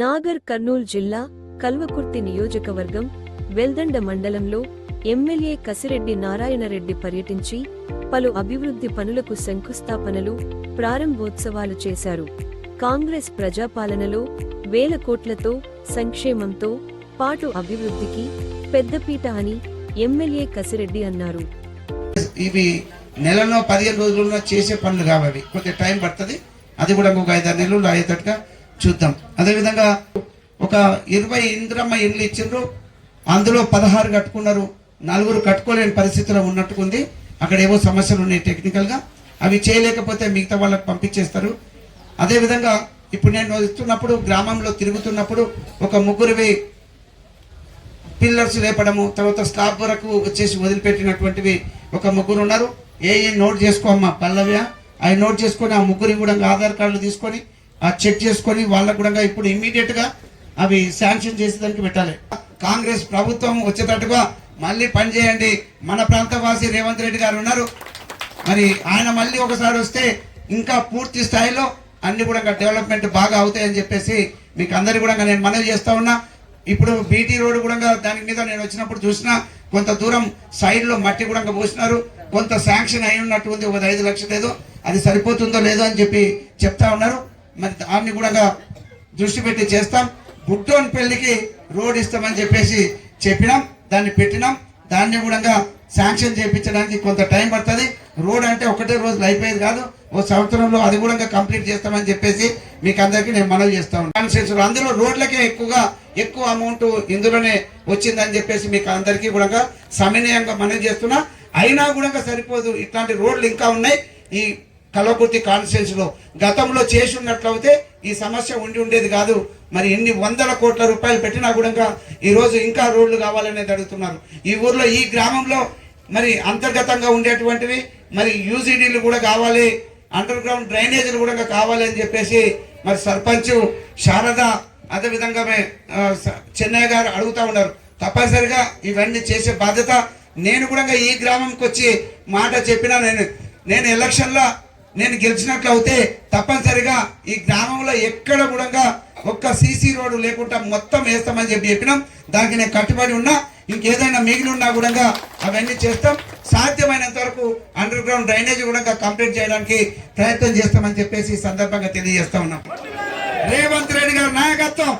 నాగర్ కర్నూల్ జిల్లా కల్వకుర్తి నియోజకవర్గం వెల్దండ మండలంలో ఎమ్మెల్యే కసిరెడ్డి నారాయణరెడ్డి పర్యటించి పలు అభివృద్ధి పనులకు శంకుస్థాపనలు ప్రారంభోత్సవాలు చేశారు. కాంగ్రెస్ ప్రజాపాలనలో వేల కోట్లతో సంక్షేమంతో పాటు అభివృద్ధికి పెద్దపీట అని ఎమ్మెల్యే కసిరెడ్డి అన్నారు. ఇవి నెలలో 15 రోజుల్లో చేసే పనులు కావాలి, కొంచెం టైం పడుతుంది. అది కూడా ఒక 5-6 నెలలు అయ్యేటట్టుగా చూద్దాం. అదేవిధంగా ఒక 20 ఇంద్రమ్మ ఇండ్లు ఇచ్చిండ్రు, అందులో 16 కట్టుకున్నారు, 4 కట్టుకోలేని పరిస్థితిలో ఉన్నట్టుకుంది. అక్కడ ఏవో సమస్యలు ఉన్నాయి టెక్నికల్గా, అవి చేయలేకపోతే మిగతా వాళ్ళకి పంపించేస్తారు. అదేవిధంగా ఇప్పుడు నేను ఇస్తున్నప్పుడు గ్రామంలో తిరుగుతున్నప్పుడు ఒక 3 పిల్లర్స్ లేపడము, తర్వాత స్లాబ్ వరకు వచ్చేసి వదిలిపెట్టినటువంటివి ఒక 3 ఉన్నారు. ఏ నోట్ చేసుకోమ్మా పల్లవ్య, అవి నోట్ చేసుకొని ఆ 3 కూడా ఆధార్ కార్డులు తీసుకొని ఆ చెక్ చేసుకొని వాళ్ళకు కూడా ఇప్పుడు ఇమ్మీడియట్గా అవి శాంక్షన్ చేసేదానికి పెట్టాలి. కాంగ్రెస్ ప్రభుత్వం వచ్చేటట్టుగా మళ్ళీ పనిచేయండి. మన ప్రాంతవాసి రేవంత్ రెడ్డి గారు ఉన్నారు, మరి ఆయన మళ్ళీ ఒకసారి వస్తే ఇంకా పూర్తి స్థాయిలో అన్ని కూడా డెవలప్మెంట్ బాగా అవుతాయని చెప్పేసి మీకు అందరికీ కూడా నేను మనవి చేస్తా ఉన్నా. ఇప్పుడు బీటీ రోడ్డు కూడా దాని మీద నేను వచ్చినప్పుడు చూసిన కొంత దూరం సైడ్లో మట్టి కూడా పోసినారు, కొంత శాంక్షన్ అయి ఉన్నట్టు ఉంది, ఒక 5 లక్షలు ఏదో, అది సరిపోతుందో లేదో అని చెప్పి చెప్తా ఉన్నారు. మరి దాన్ని కూడా దృష్టి పెట్టి చేస్తాం. బుట్టోన్ పెళ్లికి రోడ్ ఇస్తామని చెప్పేసి చెప్పినాం, దాన్ని పెట్టినాం. దాన్ని కూడా శాంక్షన్ చేయించడానికి కొంత టైం పడుతుంది. రోడ్ అంటే ఒకటే రోజులు అయిపోయేది కాదు, ఓ సంవత్సరంలో అది కూడా కంప్లీట్ చేస్తామని చెప్పేసి మీకు అందరికీ నేను మనవి చేస్తా ఉన్నాను. అందులో రోడ్లకే ఎక్కువ అమౌంట్ ఇందులోనే వచ్చిందని చెప్పేసి మీకు అందరికీ కూడా సమన్వయంగా మనవి చేస్తున్నా. అయినా కూడా సరిపోదు, ఇట్లాంటి రోడ్లు ఇంకా ఉన్నాయి ఈ కల్వకుర్తి కాన్స్టిట్యున్సీలో. గతంలో చేసి ఉన్నట్లయితే ఈ సమస్య ఉండేది కాదు. మరి ఎన్ని 100 కోట్ల రూపాయలు పెట్టినా కూడా ఈరోజు ఇంకా రోడ్లు కావాలనేది అడుగుతున్నారు. ఈ ఊర్లో ఈ గ్రామంలో మరి అంతర్గతంగా ఉండేటువంటివి మరి యూజీడీలు కూడా కావాలి, అండర్ గ్రౌండ్ డ్రైనేజీలు కూడా కావాలి అని చెప్పేసి మరి సర్పంచ్ శారద అదేవిధంగా చెన్నయ్య గారు అడుగుతూ ఉన్నారు. తప్పనిసరిగా ఇవన్నీ చేసే బాధ్యత నేను కూడా ఈ గ్రామంకి వచ్చి మాట చెప్పినా, నేను ఎలక్షన్లో నేను గెలిచినట్లు అవుతే తప్పనిసరిగా ఈ గ్రామంలో ఎక్కడ కూడా ఒక్క సీసీ రోడ్డు లేకుండా మొత్తం వేస్తామని చెప్పినాం. దానికి నేను కట్టుబడి ఉన్నా. ఇంకేదైనా మిగిలి ఉన్నా కూడా అవన్నీ చేస్తాం. సాధ్యమైనంత వరకు అండర్ గ్రౌండ్ డ్రైనేజ్ కూడా కంప్లీట్ చేయడానికి ప్రయత్నం చేస్తామని చెప్పేసి ఈ సందర్భంగా తెలియజేస్తా ఉన్నాం. రేవంత్ రెడ్డి గారి నాయకత్వం